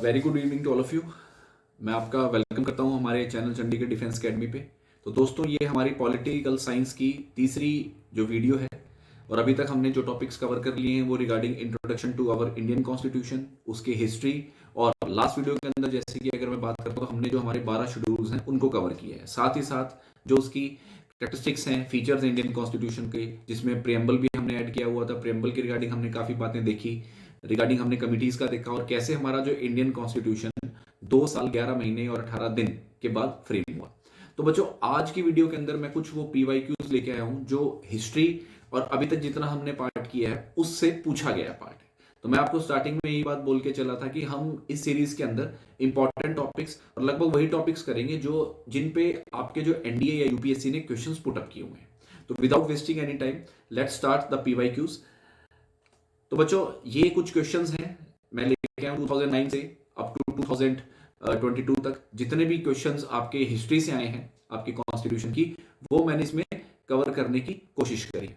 Very good evening to all of you. मैं आपका welcome करता हूं हमारे चैनल चंडीगढ़ डिफेंस एकेडमी पे। तो दोस्तों, ये हमारी पॉलिटिकल साइंस की तीसरी जो वीडियो है, और अभी तक हमने जो टॉपिक्स कवर कर लिए हैं वो regarding introduction to our Indian constitution, उसकी हिस्ट्री, और लास्ट वीडियो के अंदर जैसे कि अगर मैं बात करता हूँ तो हमने जो हमारे 12 शेड्यूल्स हैं उनको कवर किया है। साथ ही साथ जो उसकी कैरेक्टरिस्टिक्स हैं, फीचर्स इंडियन कॉन्स्टिट्यूशन के, जिसमें प्रियम्बल भी हमने ऐड किया हुआ था। प्रियम्बल के रिगार्डिंग हमने काफ़ी बातें देखी, रिगार्डिंग हमने कमिटीज़ का देखा, और कैसे हमारा जो इंडियन कॉन्स्टिट्यूशन 2 साल 11 महीने और 18 दिन के बाद फ्रेम हुआ। तो बच्चों, आज की वीडियो के अंदर मैं कुछ वो PYQs लेके आया हूं जो हिस्ट्री और अभी तक जितना हमने पार्ट किया है उससे पूछा गया पार्ट है। तो मैं आपको स्टार्टिंग में यही बात बोल के चला था कि हम इस सीरीज के अंदर इंपॉर्टेंट टॉपिक्स और लगभग वही टॉपिक्स करेंगे जो जिन पे आपके जो NDA या UPSC ने क्वेश्चंस पुट अप किए हुए हैं। तो without wasting any time, let's start the PYQs। तो बच्चों, ये कुछ क्वेश्चंस हैं मैं लेके आया हूं 2009 से अप टू 2022 तक। जितने भी क्वेश्चंस आपके हिस्ट्री से आए हैं आपके कॉन्स्टिट्यूशन की, वो मैंने इसमें कवर करने की कोशिश करी।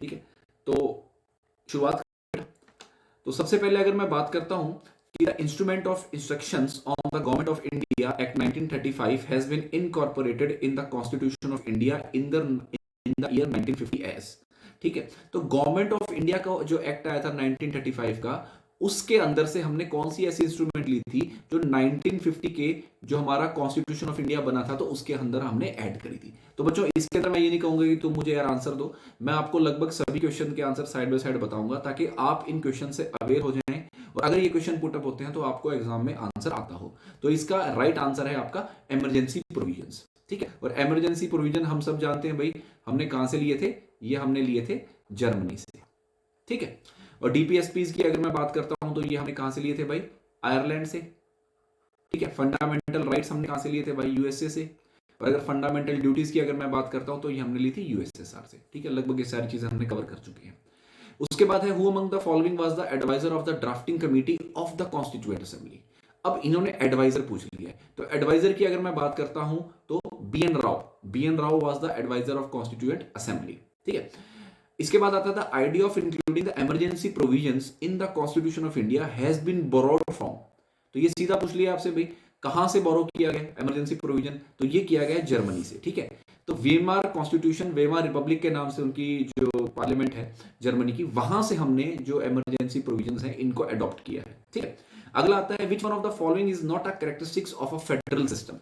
ठीक है, तो शुरुआत करें। तो सबसे पहले अगर मैं बात करता हूं कि the instrument of instructions on the government of India act 1935 has been incorporated in the constitution of India in the year 1950 as. ठीक है, तो गवर्नमेंट ऑफ इंडिया का जो एक्ट आया था 1935 का, उसके अंदर से हमने कौन सी ऐसी इंस्ट्रूमेंट ली थी जो 1950 के जो हमारा कॉन्स्टिट्यूशन ऑफ इंडिया बना था तो उसके अंदर हमने ऐड करी थी। तो बच्चों, इसके अंदर मैं ये नहीं कहूंगा कि तुम मुझे यार आंसर दो, मैं आपको लगभग सभी क्वेश्चन के आंसर साइड बाय साइड बताऊंगा ताकि आप इन क्वेश्चन से अवेयर हो जाएं, और अगर ये क्वेश्चन पुट अप होते हैं तो आपको एग्जाम में आंसर आता हो। तो इसका राइट आंसर है आपका इमरजेंसी प्रोविजंस। ठीक है, और इमरजेंसी प्रोविजन हम सब जानते हैं भाई, हमने कहां से लिए थे? ये हमने लिए थे जर्मनी से। ठीक है, और DPSPs की अगर मैं बात करता हूं तो ये हमने कहां से लिए थे भाई? आयरलैंड से। ठीक है, फंडामेंटल राइट्स हमने कहां से लिए थे भाई? USA से। और अगर फंडामेंटल ड्यूटीज की अगर मैं बात करता हूं तो ये हमने ली थी USSR से। ठीक है, लगभग ये सारी चीजें हमने कवर कर चुके हैं। उसके बाद है who among the following was the adviser of the drafting committee of the constituent assembly. अब इन्होंने एडवाइजर पूछ लिया है, तो एडवाइजर की अगर मैं बात करता हूं तो BN Rao was the adviser of constituent assembly. ठीक है, इसके बाद आता था idea of including the emergency provisions in the constitution of India has been borrowed from. तो ये सीधा पूछ लिया आपसे भाई, कहां से बोरो किया गया इमरजेंसी प्रोविजन? तो ये किया गया जर्मनी से। ठीक है, तो वेमार कॉन्स्टिट्यूशन, वेमार रिपब्लिक के नाम से उनकी जो पार्लियामेंट है जर्मनी की, वहां से हमने जो इमरजेंसी प्रोविजंस हैं इनको अडॉप्ट किया है। ठीक है, अगला आता है which one of the following is not a characteristics of a federal system.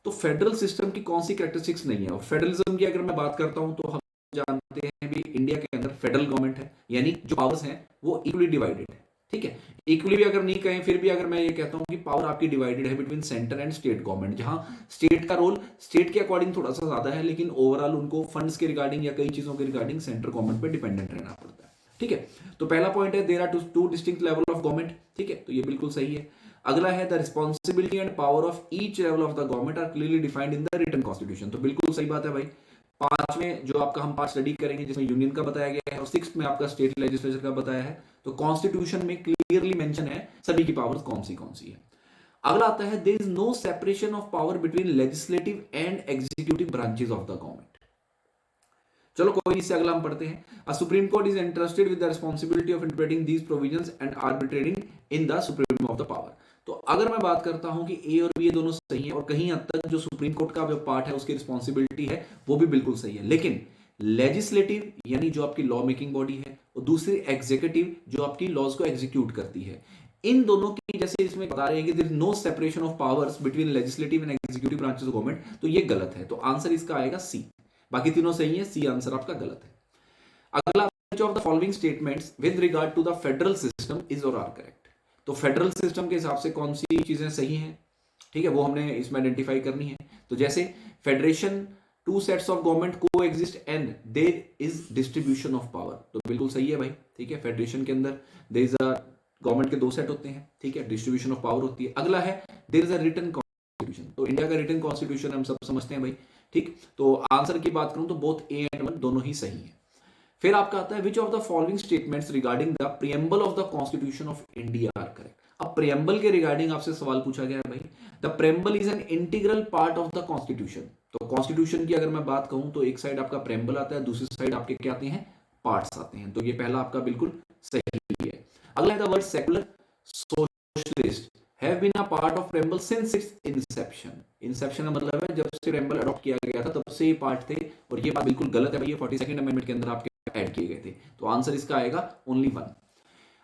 तो फेडरल सिस्टम की कौन सी कैरेक्टरिस्टिक्स नहीं है? और फेडरलिज्म की अगर मैं बात करता हूं तो हम जानते हैं भी इंडिया के अंदर फेडरल गवर्नमेंट है, यानी जो पावर्स हैं वो इक्वली डिवाइडेड है। ठीक है, इक्वली भी अगर नहीं कहें फिर भी अगर मैं ये कहता हूं कि पावर आपकी डिवाइडेड है between centre and state government, जहां स्टेट का रोल स्टेट के अकॉर्डिंग थोड़ा सा ज्यादा है, लेकिन ओवरऑल उनको फंड्स के रिगार्डिंग या कई चीजों के रिगार्डिंग सेंट्रल गवर्नमेंट पे डिपेंडेंट रहना पड़ता है। ठीक है, तो पहला पॉइंट है there are two distinct level of government. ठीक है, तो ये बिल्कुल सही है। अगला है the responsibility and power of each level of the government are clearly defined in the written constitution. तो बिल्कुल सही बात है भाई। 5 में जो आपका हम पार्ट स्टडी करेंगे जिसमें यूनियन का बताया गया है, और 6 में आपका स्टेट लेजिस्लेचर का बताया है। तो कॉन्स्टिट्यूशन में क्लियरली मेंशन है सभी की पावर्स कौन सी है। अगला आता है there is no separation of power between legislative and executive branches of the government. चलो कोई इससे अगला हम पढ़ते हैं। A supreme court is interested with the responsibility of interpreting these provisions and arbitrating in the supreme of the power. तो अगर मैं बात करता हूं कि ए और बी दोनों सही है, और कहीं हद तक जो सुप्रीम कोर्ट का जो पार्ट है उसकी रिस्पॉन्सिबिलिटी है वो भी बिल्कुल सही है, लेकिन लेजिस्लेटिव यानी जो आपकी लॉ मेकिंग बॉडी है, और दूसरी एग्जीक्यूटिव जो आपकी लॉज को एग्जीक्यूट करती है, इन दोनों की जैसे इसमें बता रहे हैं कि there is no separation of powers between legislative and executive branches of government, तो ये गलत है। तो आंसर इसका आएगा सी। बाकी तीनों सही है, सी आंसर आपका गलत है। अगला, which of the following statements with regard to the federal system is or are correct। तो फेडरल सिस्टम के हिसाब से कौन सी चीजें सही हैं? ठीक है, वो हमने इसमें आइडेंटिफाई करनी है। तो जैसे federation, 2 sets of government coexist and there is distribution of power, तो बिल्कुल सही है भाई। ठीक है, फेडरेशन के अंदर देयर इज अ गवर्नमेंट के 2 सेट होते हैं। ठीक है, डिस्ट्रीब्यूशन ऑफ पावर होती है। अगला है there is a written constitution. तो इंडिया का रिटन कॉन्स्टिट्यूशन हम सब समझते हैं भाई। ठीक, तो आंसर की बात करूं तो बोथ ए एंड 1 दोनों ही सही है। फिर आपका आता है which of the following statements regarding the preamble of the constitution of India are correct. अब प्रियम्बल के रिगार्डिंग आपसे सवाल पूछा गया है भाई। The preamble is an integral part of the constitution. तो कॉन्स्टिट्यूशन की अगर मैं बात कहूं तो एक साइड आपका प्रियम्बल आता है, दूसरी साइड आपके क्या आते हैं? पार्ट्स आते हैं। तो ये पहला आपका बिल्कुल सही है। अगला है the word secular socialist have been a part of preamble since its inception. Inception का मतलब है जब से प्रेम्बल अडॉप्ट किया गया था तब से ये पार्ट थे, और ये बात बिल्कुल गलत है भाई, ये 42nd अमेंडमेंट के अंदर आपके ऐड किए गए थे। तो आंसर इसका आएगा ओनली 1।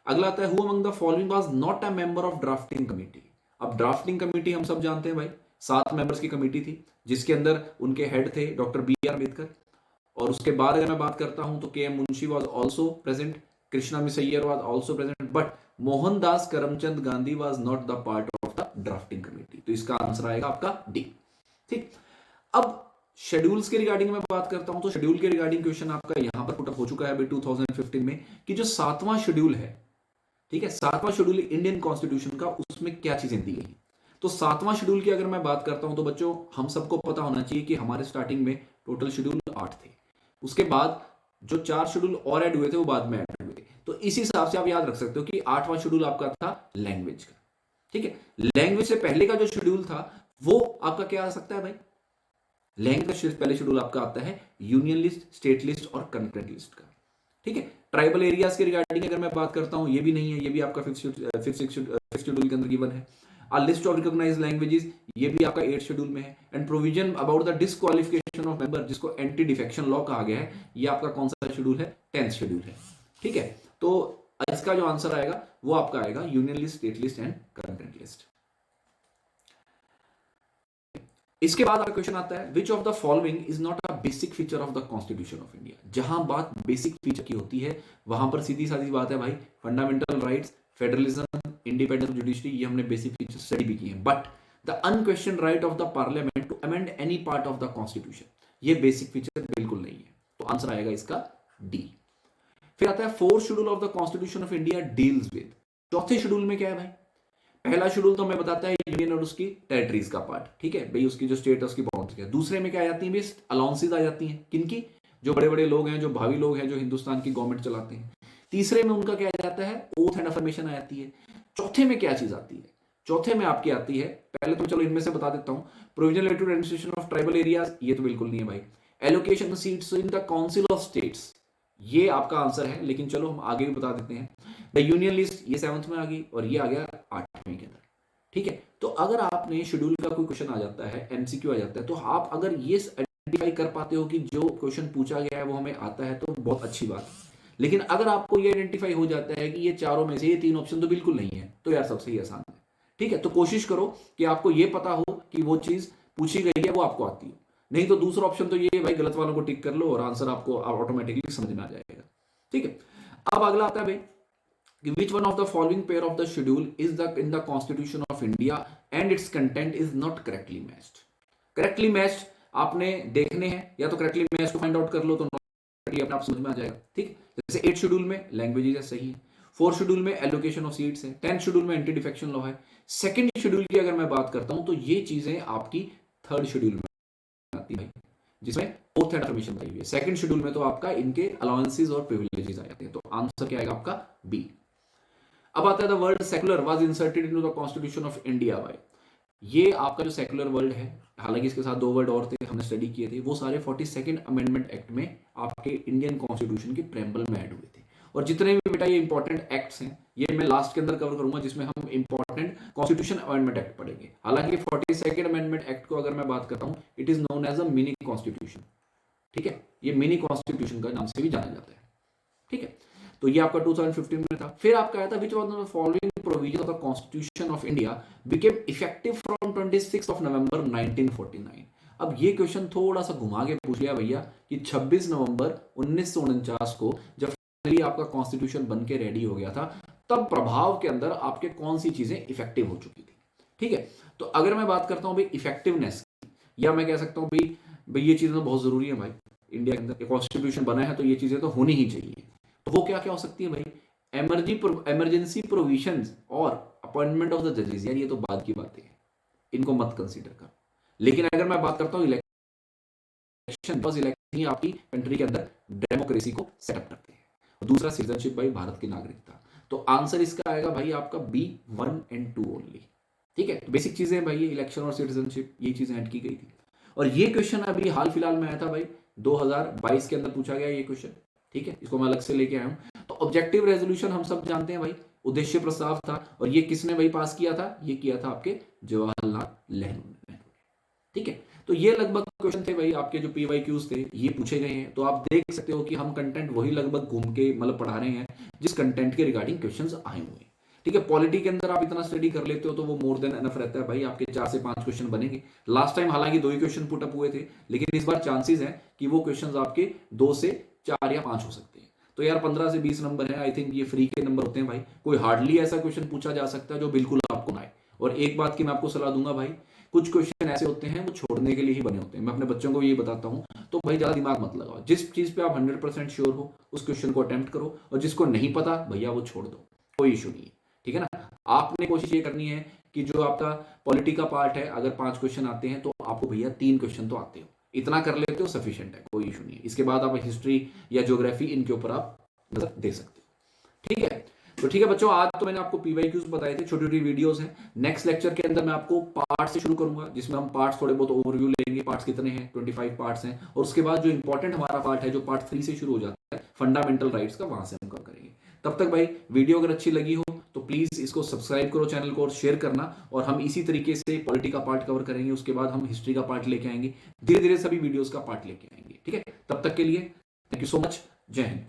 अगला आता है who among the following was not a member of drafting committee. अब ड्राफ्टिंग कमेटी हम सब जानते हैं भाई, 7 मेंबर्स की कमेटी थी जिसके अंदर उनके हेड थे डॉक्टर बी आर अम्बेडकर, और उसके बाद अगर मैं बात करता हूं तो K M Munshi was also present, Krishna मिसैयर was also present, but Mohandas Karamchand Gandhi was not the part of the drafting committee. तो इसका आंसर आएगा आपका डी। ठीक, अब शेड्यूल्स के रिगार्डिंग में बात करता हूं तो शेड्यूल के रिगार्डिंग क्वेश्चन आपका यहां पर पुट अप हो चुका है अभी 2015 में कि जो 7वां शेड्यूल है, ठीक है, 7वां शेड्यूल इंडियन कॉन्स्टिट्यूशन का, उसमें क्या चीजें दी गई। तो 7वां शेड्यूल की अगर मैं बात करता हूं तो बच्चों हम सबको पता होना चाहिए कि हमारे स्टार्टिंग में टोटल शेड्यूल 8 थे, उसके बाद जो 4 शेड्यूल और ऐड हुए थे वो बाद में ऐड हुए थे। तो इस हिसाब से आप याद रख सकते हो कि 8वां शेड्यूल आपका था लैंग्वेज का। ठीक है, लैंग्वेज से पहले का जो शेड्यूल था वो आपका क्या आ सकता है भाई, लैंग्वेज से पहले शेड्यूल आपका आता है यूनियन लिस्ट, स्टेट लिस्ट और कंकरेंट लिस्ट का। ठीक है, ट्राइबल एरियाज के रिगार्डिंग अगर मैं बात करता हूं ये भी नहीं है, ये भी आपका फिफ्थ शेड्यूल के अंदर गिवन है। आ लिस्ट ऑफ रिकॉग्नाइज्ड लैंग्वेजेस ये भी आपका 8th शेड्यूल में है। And provision about the disqualification of member जिसको एंटी डिफेक्शन लॉ कहा गया है, ये आपका कौन सा शेड्यूल है, 10th शेड्यूल है। ठीक है, तो इसका जो आंसर आएगा वो आपका आएगा union list, state list and concurrent list. इसके बाद आपका क्वेश्चन आता है which of the following is not a basic feature of the constitution of India. जहां बात बेसिक फीचर की होती है वहां पर सीधी साधी बात है भाई, fundamental rights, federalism, independent judiciary, ये हमने बेसिक फीचर स्टडी भी किए हैं। But the unquestioned right of the parliament to amend any part of the constitution, ये बेसिक फीचर बिल्कुल नहीं है। तो आंसर आएगा इसका डी। फिर आता है 4th schedule of the constitution of India deals with. चौथे शेड्यूल में क्या है भाई, पहला शेड्यूल तो हमें बताता है यूनियन और उसकी टेरिटरीज का पार्ट, ठीक है भाई, उसकी जो स्टेट है उसकी बाउंड्री है। दूसरे में क्या आ जाती है, अलाउंसेस आ जाती हैं, किनकी, जो बड़े बड़े लोग हैं, जो भावी लोग हैं, जो हिंदुस्तान की गवर्नमेंट चलाते हैं। तीसरे में उनका क्या आ जाता है, ओथ एंड अफर्मेशन आ जाती है। चौथे में क्या चीज आती है, चौथे में आपकी आती है, पहले तो चलो इनमें से बता देता हूं, provisional related administration of tribal areas, ये तो बिल्कुल नहीं है भाई। Allocation seats in the council of states, ये आपका आंसर है, लेकिन चलो हम आगे भी बता देते हैं। द यूनियन लिस्ट, ये 7th में आ गई और ये आ गया 8वें के अंदर। ठीक है, तो अगर आपने शेड्यूल का कोई क्वेश्चन आ जाता है, एमसीक्यू आ जाता है, तो आप अगर ये आइडेंटिफाई कर पाते हो कि जो क्वेश्चन पूछा गया है वो हमें आता है तो बहुत अच्छी बात है। लेकिन अगर आपको ये आइडेंटिफाई हो जाता है कि ये चारों में से ये 3 ऑप्शन तो बिल्कुल नहीं है, तो यार सबसे ही आसान है। ठीक है, तो कोशिश करो कि आपको ये पता हो कि वो चीज पूछी गई है वो आपको आती हो, नहीं तो दूसरा ऑप्शन तो ये भाई गलत वालों को टिक कर लो और आंसर आपको ऑटोमेटिकली समझ में आ जाएगा। ठीक है, अब अगला आता है भाई which one of the following pair of the schedule is the in the constitution of India and its content is not correctly matched। correctly matched आपने देखने हैं, या तो correctly matched को फाइंड आउट कर लो तो अपने आप समझ में आ जाएगा। ठीक, जैसे 8th शेड्यूल में लैंग्वेजेस है, सही है। 4th शेड्यूल में एलोकेशन ऑफ सीट्स है, 10th शेड्यूल में एंटी डिफेक्शन लॉ है। 2nd शेड्यूल की अगर मैं बात करता हूं तो ये चीजें आपकी 3rd शेड्यूल में आती है, जिसमें ओथ एंड अफर्मेशन बताई हुई है। 2nd शेड्यूल में तो आपका इनके अलाउंसेस और प्रिविलेजेस आ जाते हैं। तो आंसर क्या आएगा आपका बी। अब आता है the word secular was inserted into the constitution of India by. ये आपका जो सेकुलर वर्ड है, हालांकि इसके साथ 2 वर्ड और थे, हमने स्टडी किए थे, वो सारे 42nd अमेंडमेंट एक्ट में आपके इंडियन कॉन्स्टिट्यूशन के प्रेम्बल में ऐड हुए थे। और जितने भी बेटा ये इंपॉर्टेंट एक्ट्स हैं ये मैं लास्ट के अंदर कवर करूंगा, जिसमें हम इंपॉर्टेंट कॉन्स्टिट्यूशन अमेंडमेंट एक्ट पढ़ेंगे। हालांकि 42nd अमेंडमेंट एक्ट को अगर मैं बात करता हूं, it is known as a mini constitution. ठीक है, ये मिनी कॉन्स्टिट्यूशन का नाम से भी जाना जाता है। ठीक है, तो ये आपका 2015 में था। फिर आपका आया था which one of the following provision of the constitution of India became effective from 26 of November 1949। अब ये क्वेश्चन थोड़ा सा घुमा के पूछ लिया भैया कि 26 नवंबर 1949 को जब फाइनली आपका कॉन्स्टिट्यूशन बन के रेडी हो गया था, तब प्रभाव के अंदर आपके कौन सी चीजें इफेक्टिव हो चुकी थी। ठीक है, तो अगर मैं बात करता हूं भाई इफेक्टिवनेस, या मैं कह सकता हूं भाई ये चीजें तो बहुत जरूरी है भाई, इंडिया के अंदर कॉन्स्टिट्यूशन बना है तो ये चीजें तो होनी ही चाहिए। तो वो क्या क्या हो सकती है भाई, इमरजेंसी प्रोविजंस और अपॉइंटमेंट ऑफ द जजेस। यार ये तो बाद की बातें हैं, इनको मत कंसीडर कर। लेकिन अगर मैं बात करता हूं इलेक्शन, बस इलेक्शन ही आपकी कंट्री के अंदर डेमोक्रेसी को सेटअप करते हैं। और दूसरा सिटीजनशिप भाई, भारत की नागरिकता। तो आंसर इसका आएगा भाई आपका बी 1 and 2 ओनली। ठीक है, तो बेसिक चीजें भाई ये इलेक्शन और सिटीजनशिप, ये चीजें ऐड की गई थी। और ये क्वेश्चन अभी हाल फिलहाल में आया था भाई, 2022 के अंदर पूछा गया ये क्वेश्चन। ठीक है, इसको मैं अलग से लेके आया हूं। तो ऑब्जेक्टिव रेजोल्यूशन हम सब जानते हैं भाई, उद्देश्य प्रस्ताव था, और ये किसने भाई पास किया था? ये किया था आपके जवाहरलाल नेहरू ने। ठीक है, तो ये लगभग क्वेश्चन थे भाई आपके जो पीवाईक्यूज थे, ये पूछे गए हैं। तो आप देख सकते हो कि हम कंटेंट वही लगभग घूम के मतलब पढ़ा रहे हैं जिस कंटेंट के रिगार्डिंग क्वेश्चंस आए हुए हैं। ठीक है, पॉलिटी के अंदर आप इतना स्टडी कर लेते हो तो वो मोर देन एनफ रहता है भाई, आपके 4 से 5 क्वेश्चन बनेंगे। लास्ट टाइम हालांकि 2 ही क्वेश्चन पुट अप हुए थे, लेकिन इस बार चांसेस है कि वो क्वेश्चन आपके 2 से 4 या 5 हो सकते हैं। तो यार 15 से 20 नंबर है, आई थिंक ये फ्री के नंबर होते हैं भाई। कोई हार्डली ऐसा क्वेश्चन पूछा जा सकता है जो बिल्कुल आपको ना आए। और एक बात की मैं आपको सलाह दूंगा भाई, कुछ क्वेश्चन ऐसे होते हैं वो छोड़ने के लिए ही बने होते हैं। मैं अपने बच्चों को ये बताता हूँ, तो भाई ज्यादा दिमाग मत लगाओ। जिस चीज पे आप 100% श्योर हो उस क्वेश्चन को अटेम्प्ट करो, और जिसको नहीं पता भैया वो छोड़ दो, कोई इशू नहीं है। ठीक है ना, आपने कोशिश ये करनी है कि जो आपका पॉलिटी का पार्ट है, अगर 5 क्वेश्चन आते हैं तो आपको भैया 3 क्वेश्चन तो आते हो, इतना कर लेते हो सफिशिएंट है, कोई इशू नहीं है। इसके बाद आप हिस्ट्री या ज्योग्राफी इनके ऊपर आप नजर दे सकते हो। ठीक है, तो ठीक है बच्चों, आज तो मैंने आपको पीवाईक्यूज बताए थे, छोटी छोटी वीडियोस हैं। नेक्स्ट लेक्चर के अंदर मैं आपको पार्ट से शुरू करूंगा, जिसमें हम पार्ट्स थोड़े बहुत ओवरव्यू लेंगे। पार्ट्स कितने हैं? 25 पार्ट्स हैं। और उसके बाद जो इंपॉर्टेंट हमारा पार्ट है, जो पार्ट 3 से शुरू हो जाता है, फंडामेंटल राइट्स का, वहां से हम कवर करेंगे। तब तक भाई वीडियो अगर अच्छी लगी हो तो प्लीज इसको सब्सक्राइब करो चैनल को, और शेयर करना। और हम इसी तरीके से पॉलिटी का पार्ट कवर करेंगे, उसके बाद हम हिस्ट्री का पार्ट लेके आएंगे, धीरे धीरे सभी वीडियोस का पार्ट लेके आएंगे। ठीक है, तब तक के लिए थैंक यू सो मच, जय हिंद।